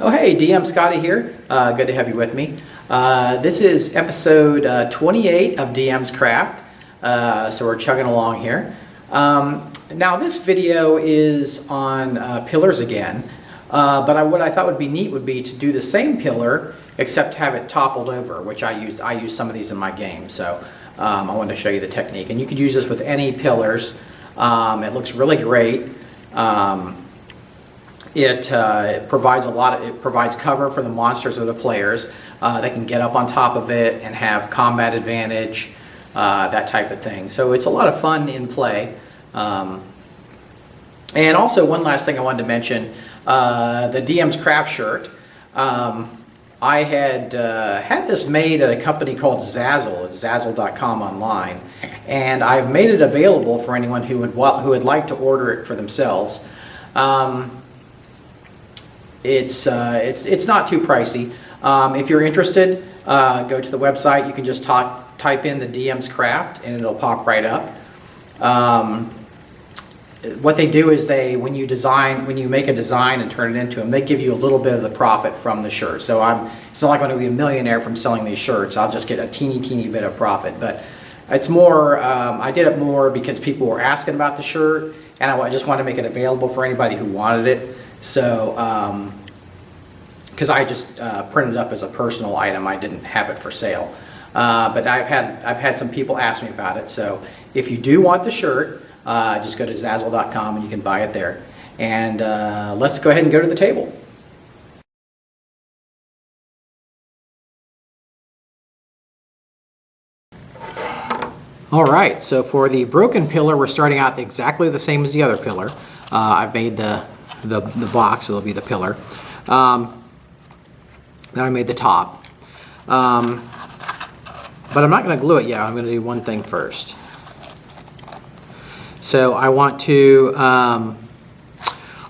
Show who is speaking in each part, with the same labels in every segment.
Speaker 1: Oh hey, DM Scotty here. Good to have you with me. This is episode 28 of DM's Craft. So we're chugging along here. Now this video is on pillars again, but what I thought would be neat would be to do the same pillar except have it toppled over, which I used some of these in my game. So I wanted to show you the technique, and you could use this with any pillars. It looks really great. It provides cover for the monsters or the players. They can get up on top of it and have combat advantage, that type of thing. So it's a lot of fun in play. And also one last thing I wanted to mention, the DM's Craft shirt. I had had this made at a company called Zazzle, at Zazzle.com online, and I've made it available for anyone who would like to order it for themselves. It's not too pricey. If you're interested, go to the website. You can just type in the DM's Craft and it'll pop right up. What they do is when you make a design and turn it into them, they give you a little bit of the profit from the shirt. So it's not like I'm going to be a millionaire from selling these shirts. I'll just get a teeny bit of profit. But it's more, I did it more because people were asking about the shirt, and I just wanted to make it available for anybody who wanted it. So, because I just printed it up as a personal item, I didn't have it for sale. But I've had some people ask me about it. So if you do want the shirt, just go to Zazzle.com and you can buy it there. And let's go ahead and go to the table. All right, so for the broken pillar, we're starting out exactly the same as the other pillar. I've made the box, so it'll be the pillar. Then I made the top. But I'm not going to glue it yet. I'm going to do one thing first. So I want to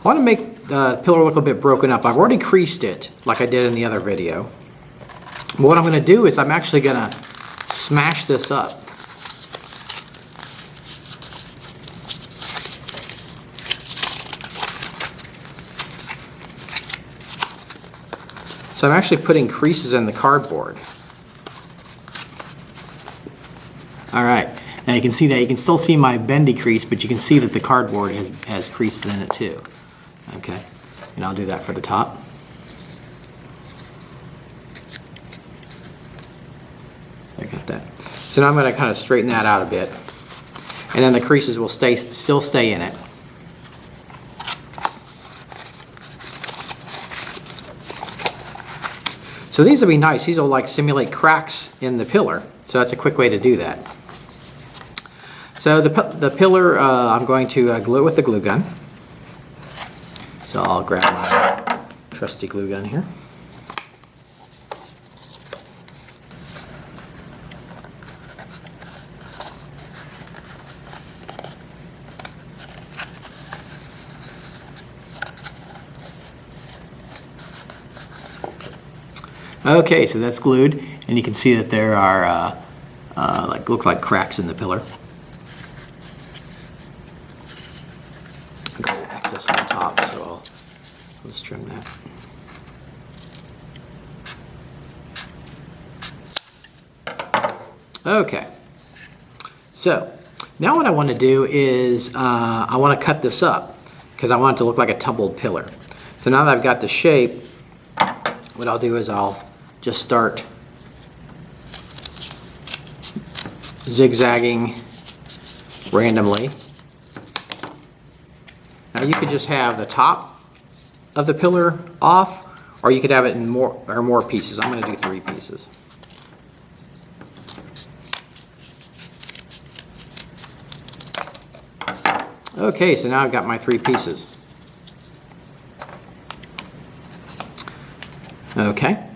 Speaker 1: make the pillar look a bit broken up. I've already creased it like I did in the other video. But what I'm going to do is I'm actually going to smash this up. So I'm actually putting creases in the cardboard. All right, now you can see that. You can still see my bendy crease, but you can see that the cardboard has creases in it too. Okay, and I'll do that for the top. So I got that. So now I'm going to kind of straighten that out a bit, and then the creases will still stay in it. So these will be nice. These will like simulate cracks in the pillar. So that's a quick way to do that. So the pillar, I'm going to glue it with the glue gun. So I'll grab my trusty glue gun here. Okay, so that's glued, and you can see that there are look like cracks in the pillar. I've got excess on top, so I'll just trim that. Okay, so now what I want to do is I want to cut this up because I want it to look like a tumbled pillar. So now that I've got the shape, what I'll do is I'll just start zigzagging randomly. Now you could just have the top of the pillar off, or you could have it in more pieces. I'm going to do 3 pieces. Okay, so now I've got my 3 pieces. Okay.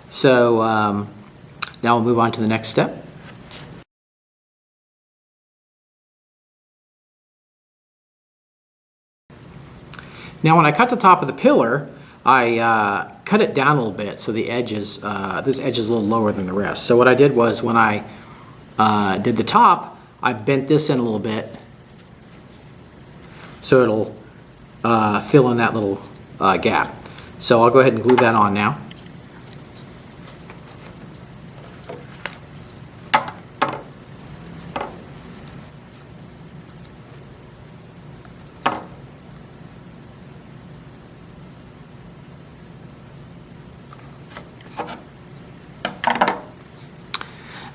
Speaker 1: So now we'll move on to the next step. Now when I cut the top of the pillar, I cut it down a little bit so the edges, this edge is a little lower than the rest. So what I did was when I did the top, I bent this in a little bit so it'll fill in that little gap. So I'll go ahead and glue that on now.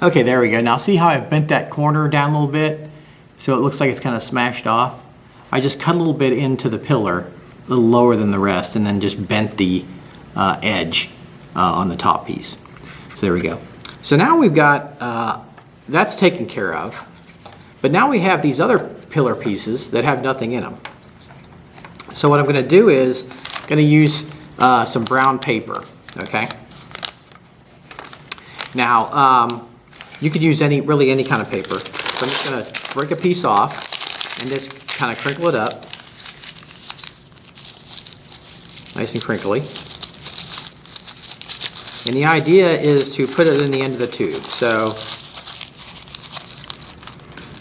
Speaker 1: Okay, there we go. Now see how I've bent that corner down a little bit? So it looks like it's kind of smashed off. I just cut a little bit into the pillar, a little lower than the rest, and then just bent the edge on the top piece. So there we go. So now we've got, that's taken care of. But now we have these other pillar pieces that have nothing in them. So what I'm going to do is I'm going to use some brown paper, okay? Now, you could use really any kind of paper. So I'm just going to break a piece off and just kind of crinkle it up. Nice and crinkly. And the idea is to put it in the end of the tube. So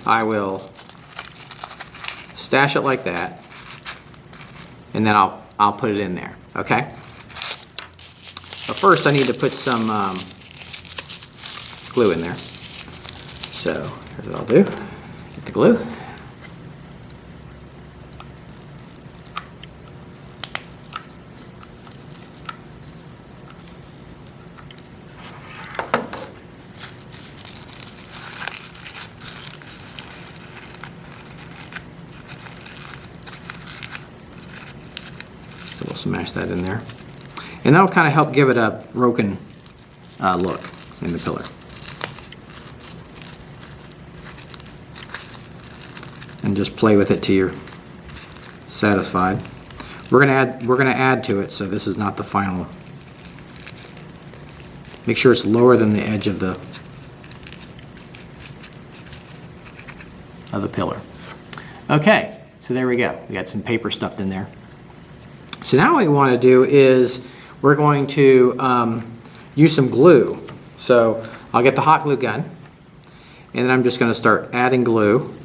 Speaker 1: I will stash it like that, and then I'll put it in there, okay? But first I need to put some glue in there. So here's what I'll do. Get the glue. So we'll smash that in there. And that'll kind of help give it a broken look in the pillar. And just play with it till you're satisfied. We're gonna add to it, so this is not the final. Make sure it's lower than the edge of the pillar. Okay, so there we go. We got some paper stuffed in there. So now what we want to do is we're going to use some glue. So I'll get the hot glue gun, and then I'm just going to start adding glue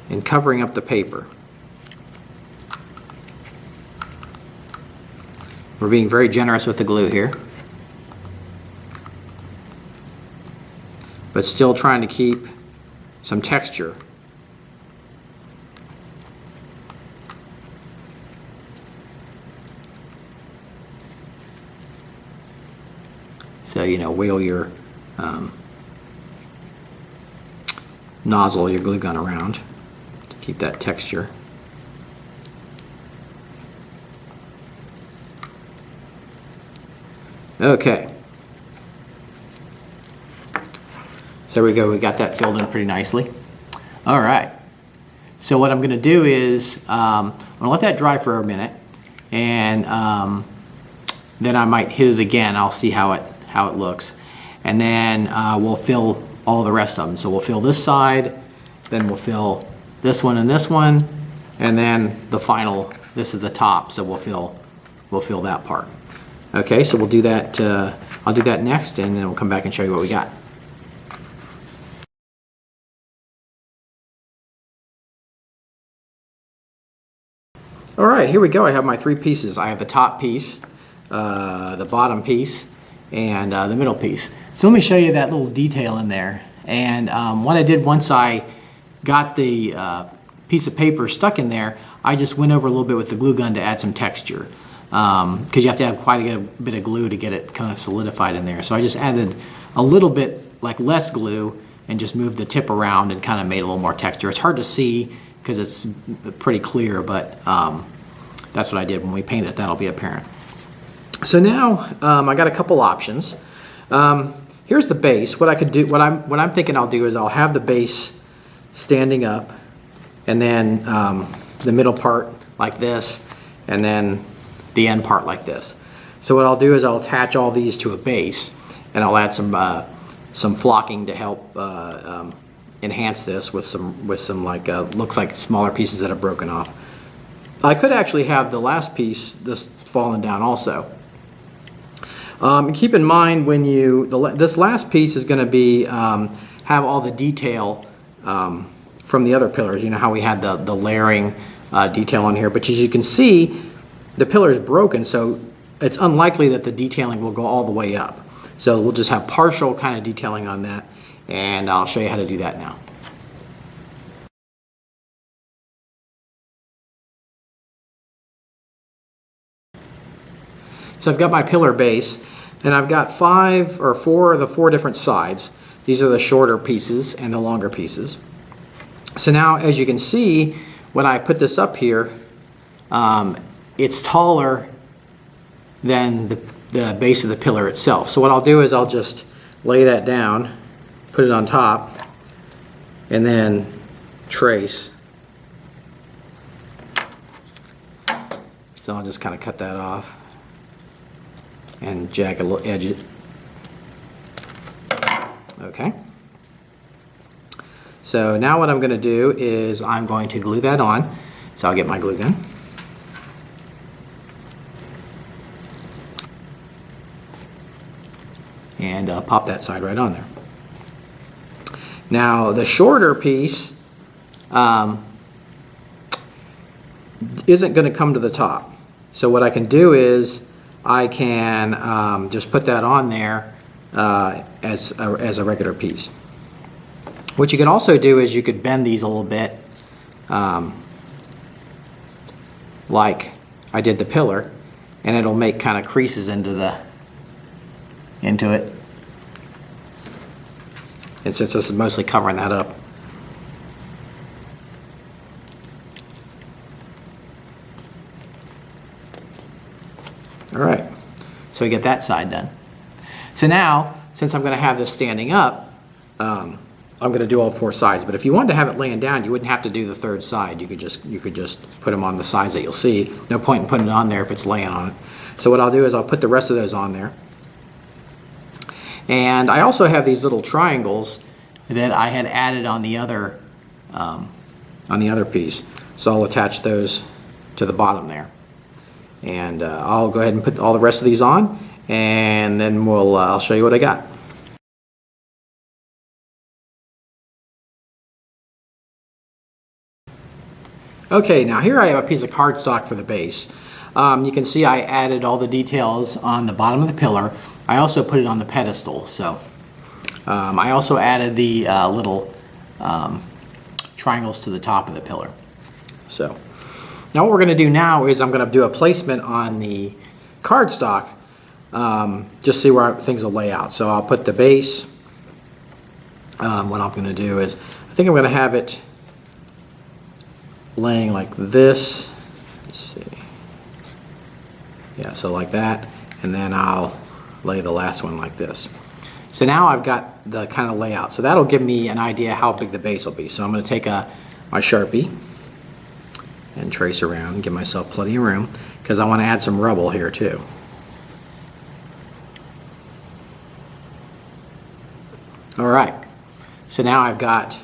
Speaker 1: and covering up the paper. We're being very generous with the glue here, but still trying to keep some texture. So, you know, wheel your nozzle, your glue gun around to keep that texture. Okay. So there we go, we got that filled in pretty nicely. All right. So what I'm going to do is I'm going to let that dry for a minute, and then I might hit it again. I'll see how it looks, and then we'll fill all the rest of them. So we'll fill this side, then we'll fill this one, and then the final. This is the top, so we'll fill that part. Okay, so we'll do that. I'll do that next, and then we'll come back and show you what we got. All right, here we go. I have my three pieces. I have the top piece, the bottom piece, and the middle piece. So let me show you that little detail in there. And what I did once I got the piece of paper stuck in there, I just went over a little bit with the glue gun to add some texture. Because you have to have quite a bit of glue to get it kind of solidified in there. So I just added a little bit, like less glue, and just moved the tip around and kind of made a little more texture. It's hard to see because it's pretty clear, but that's what I did. When we paint it, that'll be apparent. So now I got a couple options. Here's the base. What I could do, what I'm thinking I'll do is I'll have the base standing up, and then the middle part like this, and then the end part like this. So what I'll do is I'll attach all these to a base, and I'll add some flocking to help enhance this with some like looks like smaller pieces that are broken off. I could actually have the last piece this falling down also. Keep in mind when this last piece is going to be have all the detail from the other pillars. You know how we had the layering detail on here. But as you can see, the pillar is broken, so it's unlikely that the detailing will go all the way up. So we'll just have partial kind of detailing on that, and I'll show you how to do that now. So I've got my pillar base, and I've got four of the four different sides. These are the shorter pieces and the longer pieces. So now, as you can see, when I put this up here, it's taller than the base of the pillar itself. So what I'll do is I'll just lay that down, put it on top, and then trace. So I'll just kind of cut that off and edge it. Okay. So now what I'm going to do is I'm going to glue that on. So I'll get my glue gun. And pop that side right on there. Now the shorter piece isn't going to come to the top. So what I can do is I can just put that on there as a regular piece. What you can also do is you could bend these a little bit, like I did the pillar, and it'll make kind of creases into it. And since this is mostly covering that up. All right, so we get that side done. So now, since I'm going to have this standing up, I'm going to do all four sides. But if you wanted to have it laying down, you wouldn't have to do the third side. You could just put them on the sides that you'll see. No point in putting it on there if it's laying on it. So what I'll do is I'll put the rest of those on there. And I also have these little triangles that I had added on the other piece. So I'll attach those to the bottom there. And I'll go ahead and put all the rest of these on, and then I'll show you what I got. Okay, now here I have a piece of cardstock for the base. You can see I added all the details on the bottom of the pillar. I also put it on the pedestal. So I also added the little triangles to the top of the pillar. So now what we're going to do now is I'm going to do a placement on the cardstock, just see where things will lay out. So I'll put the base. What I'm going to do is I think I'm going to have it laying like this. Let's see. Yeah, so like that, and then I'll lay the last one like this. So now I've got the kind of layout. So that'll give me an idea how big the base will be. So I'm going to take my Sharpie and trace around and give myself plenty of room because I want to add some rubble here too. All right, so now I've got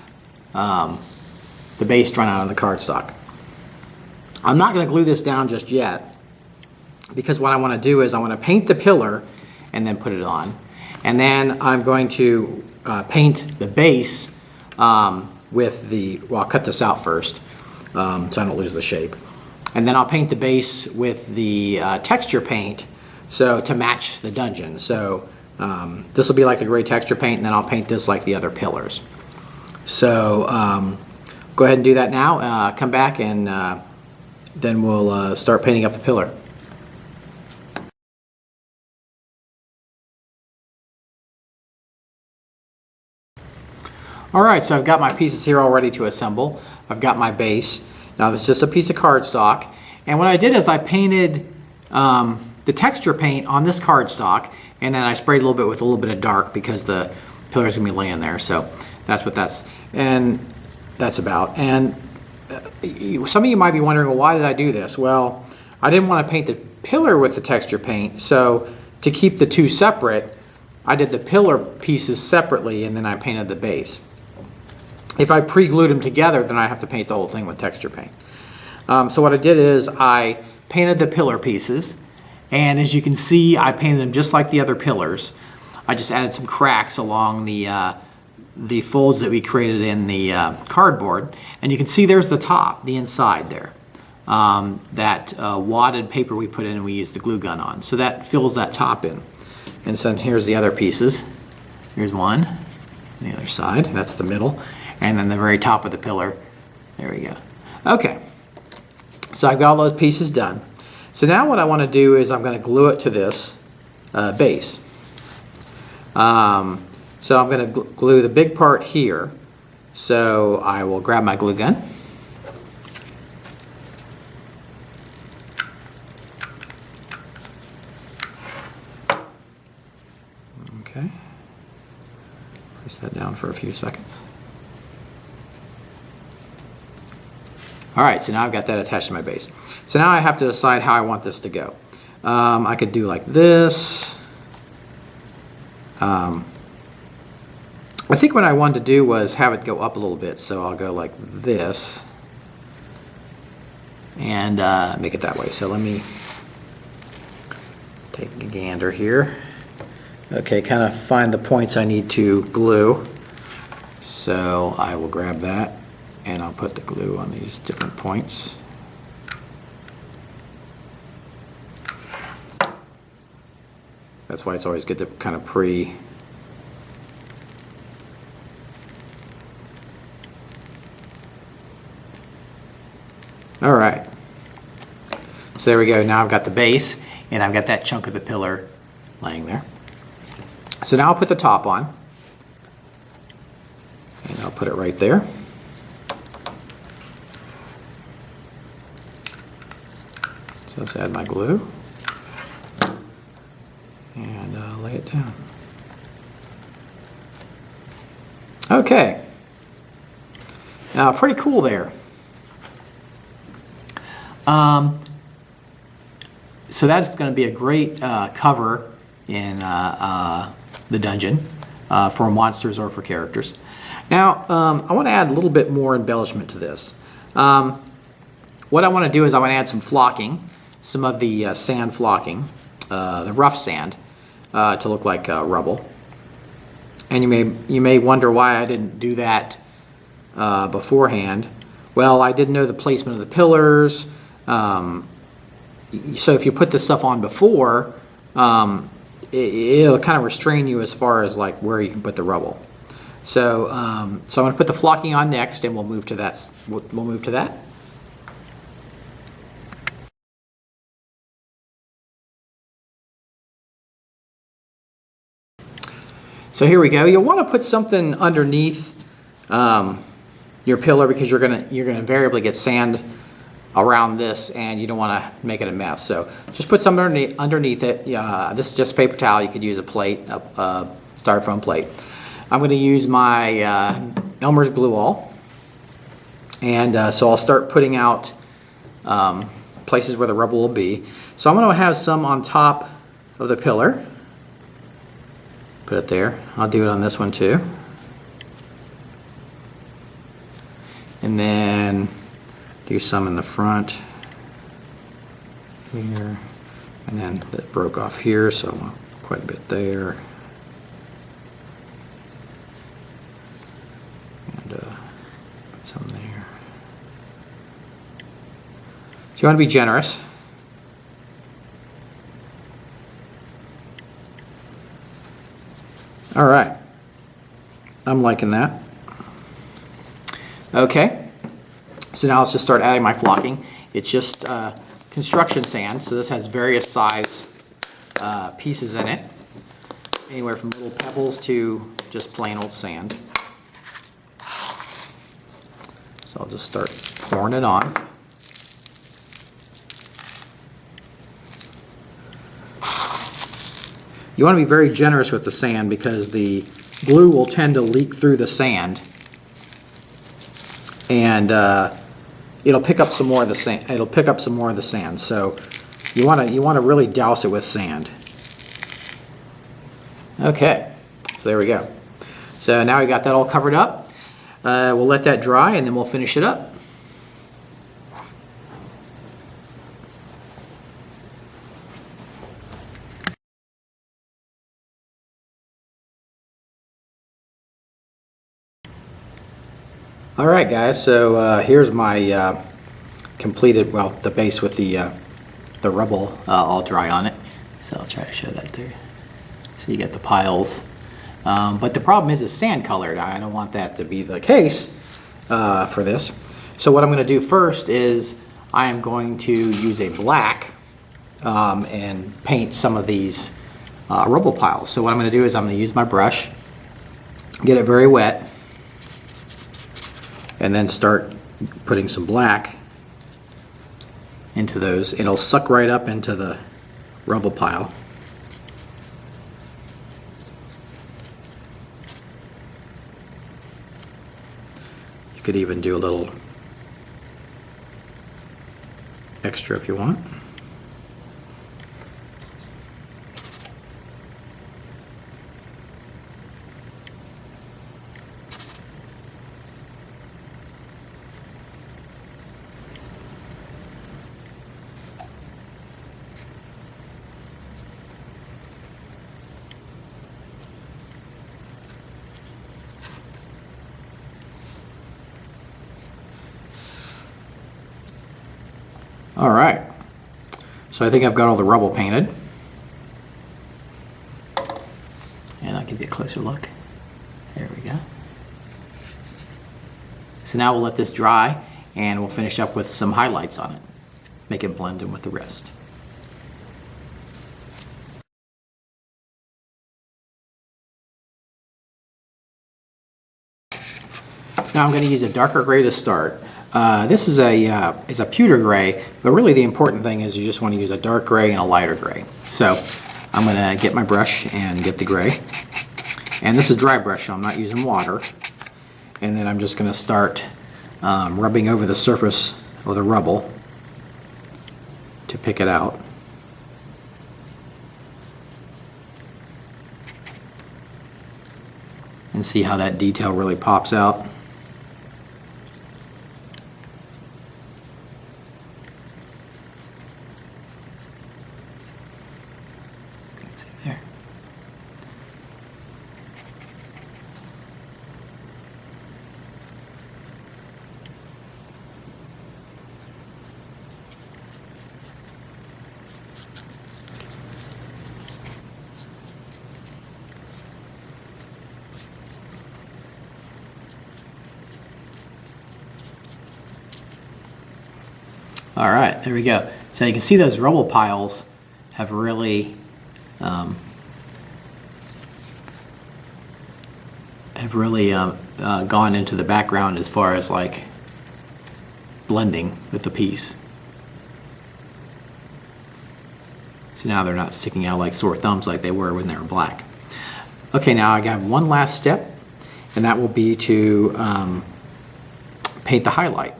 Speaker 1: the base drawn out on the cardstock. I'm not going to glue this down just yet because what I want to do is I want to paint the pillar and then put it on. And then I'm going to paint the base with well, I'll cut this out first so I don't lose the shape. And then I'll paint the base with the texture paint to match the dungeon. So this will be like the gray texture paint, and then I'll paint this like the other pillars. So go ahead and do that now. Come back and then we'll start painting up the pillar. All right, so I've got my pieces here all ready to assemble. I've got my base. Now this is just a piece of cardstock. And what I did is I painted the texture paint on this cardstock, and then I sprayed a little bit with a little bit of dark because the pillar is going to be laying there. So that's what that's about. And some of you might be wondering, well, why did I do this? Well, I didn't want to paint the pillar with the texture paint, so to keep the two separate, I did the pillar pieces separately and then I painted the base. If I pre-glued them together, then I have to paint the whole thing with texture paint. So what I did is I painted the pillar pieces, and as you can see, I painted them just like the other pillars. I just added some cracks along the folds that we created in the cardboard, and you can see there's the top, the inside there. that wadded paper we put in and we use the glue gun on. So that fills that top in. And so here's the other pieces. Here's one on the other side. That's the middle. And then the very top of the pillar. There we go. Okay. So I've got all those pieces done. So now what I want to do is I'm going to glue it to this base. So I'm going to glue the big part here. So I will grab my glue gun. Okay. Press that down for a few seconds. All right, so now I've got that attached to my base. So now I have to decide how I want this to go. I could do like this. I think what I wanted to do was have it go up a little bit, so I'll go like this and make it that way. So let me take a gander here. Okay, kind of find the points I need to glue. So I will grab that and I'll put the glue on these different points. That's why it's always good to kind of All right. So there we go. Now I've got the base and I've got that chunk of the pillar laying there. So now I'll put the top on. And I'll put it right there. So let's add my glue and lay it down. Okay. Now, pretty cool there. So that's going to be a great cover in the dungeon for monsters or for characters. Now, I want to add a little bit more embellishment to this. What I want to do is I want to add some flocking, some of the sand flocking, the rough sand, to look like rubble. And you may wonder why I didn't do that beforehand. Well, I didn't know the placement of the pillars. So if you put this stuff on before, it'll kind of restrain you as far as like where you can put the rubble. So, so I'm going to put the flocking on next, and we'll move to that. We'll move to that. So here we go. You'll want to put something underneath your pillar because you're gonna invariably get sand around this, and you don't want to make it a mess. So just put something underneath it. This is just paper towel. You could use a plate, a styrofoam plate. I'm going to use my Elmer's glue all, and so I'll start putting out places where the rubble will be. So I'm going to have some on top of the pillar. Put it there. I'll do it on this one too. And then do some in the front here. And then that broke off here, so I want quite a bit there. And put some there. So you want to be generous. All right, I'm liking that. Okay, so now let's just start adding my flocking. It's just construction sand, so this has various size pieces in it, anywhere from little pebbles to just plain old sand. So I'll just start pouring it on. You want to be very generous with the sand because the glue will tend to leak through the sand, and it'll pick up some more of the sand. It'll pick up some more of the sand. So you want to really douse it with sand. Okay, so there we go. So now we got that all covered up. We'll let that dry, and then we'll finish it up. All right, guys, so here's my completed, well, the base with the rubble all dry on it. So I'll try to show that there. So you get the piles. But the problem is it's sand colored. I don't want that to be the case for this. So what I'm going to do first is I am going to use a black and paint some of these rubble piles. So what I'm going to do is I'm going to use my brush, get it very wet, and then start putting some black into those. It'll suck right up into the rubble pile. You could even do a little extra if you want. All right, so I think I've got all the rubble painted. And I'll give you a closer look. There we go. So now we'll let this dry and we'll finish up with some highlights on it. Make it blend in with the rest. Now I'm going to use a darker gray to start. This is a pewter gray, but really the important thing is you just want to use a dark gray and a lighter gray. So I'm going to get my brush and get the gray. And this is dry brush, so I'm not using water. And then I'm just going to start rubbing over the surface of the rubble to pick it out. And see how that detail really pops out. All right, there we go. So you can see those rubble piles have really gone into the background as far as like blending with the piece. So now they're not sticking out like sore thumbs like they were when they were black. Okay, now I got one last step, and that will be to paint the highlight.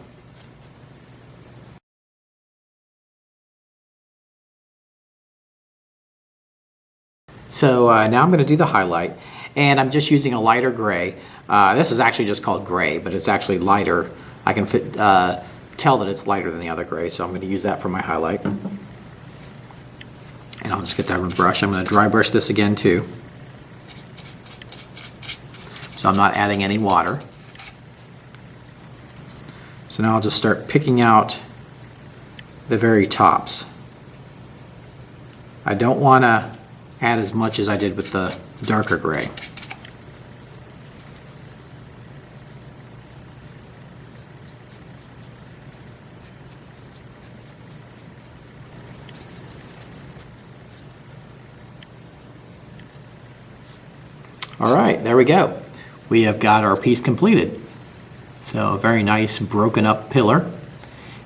Speaker 1: So now I'm going to do the highlight, and I'm just using a lighter gray. This is actually just called gray, but it's actually lighter. I can tell that it's lighter than the other gray, so I'm going to use that for my highlight. And I'll just get that with a brush. I'm going to dry brush this again too. So I'm not adding any water. So now I'll just start picking out the very tops. I don't want to add as much as I did with the darker gray. All right, there we go. We have got our piece completed. So a very nice broken up pillar.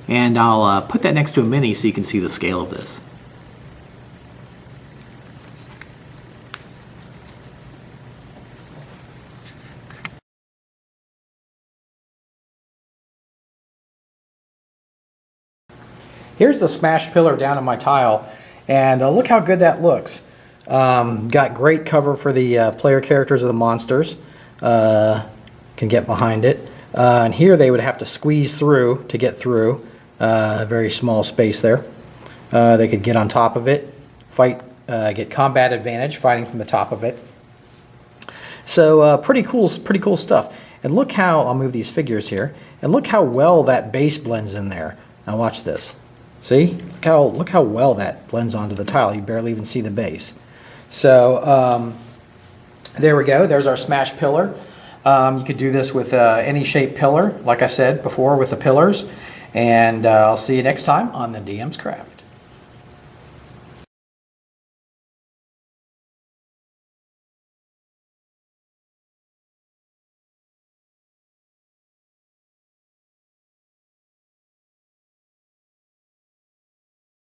Speaker 1: And I'll put that next to a mini so you can see the scale of this. Here's the smashed pillar down on my tile, and look how good that looks. Got great cover for the player characters of the monsters. Can get behind it. And here they would have to squeeze through to get through. A very small space there. They could get on top of it, fight, get combat advantage fighting from the top of it. So pretty cool stuff. And look how, I'll move these figures here, and look how well that base blends in there. Now watch this. See? Look how well that blends onto the tile. You barely even see the base. So there we go. There's our smash pillar. You could do this with any shaped pillar, like I said before, with the pillars. And I'll see you next time on the DM's Craft.